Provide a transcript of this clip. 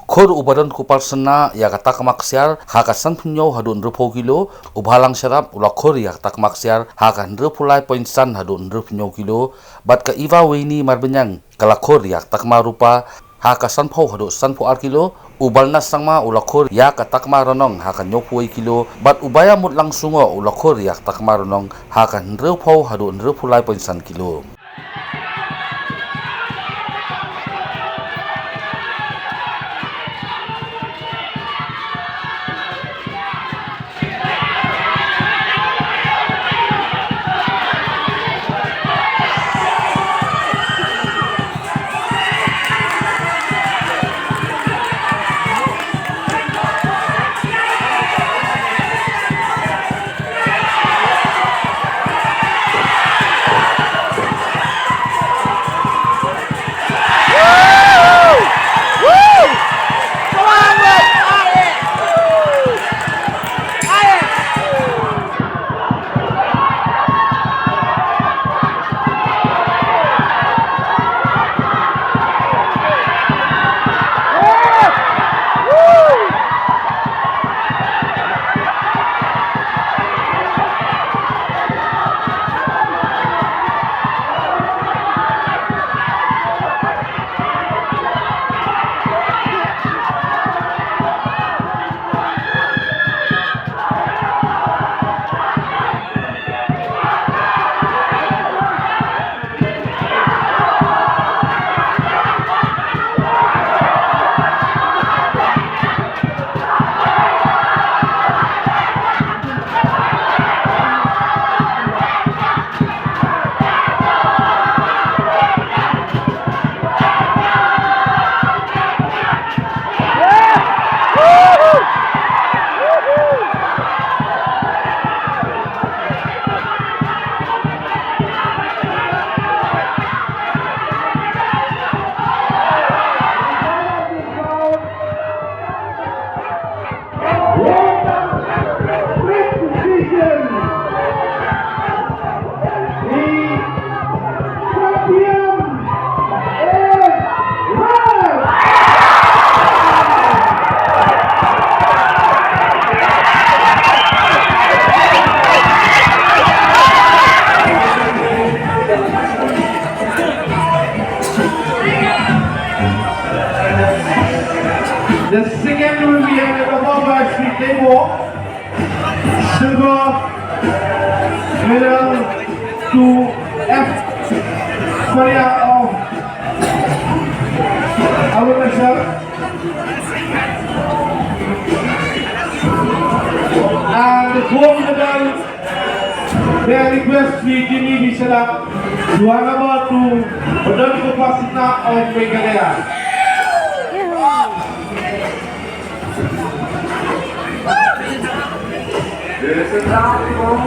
Khor ubadan kuparsana ya katak maksiar hakasan punyo hadun rupo kilo ubalang syarap ulakhor ya katak maksiar hakan rupulai poinsan hadun rupnyo kilo bat ka iwa weni marbenyang kalakhor ya katak marupa hakasan pau hadu sanpo ar kilo ubalna sangma ulakhor ya katak maronong hakan nyopui kilo bat ubaya mut langsungo ulakhor ya katak maronong hakan rupau hadun rupulai poinsan kilo. The second will be handed over by Sri Devo, silver medal to F. Korea of Arunachal, and the gold medal they request Sri Jimmy Visala Juhanaba to Badan Kopasita of Meghalaya. There's a lot of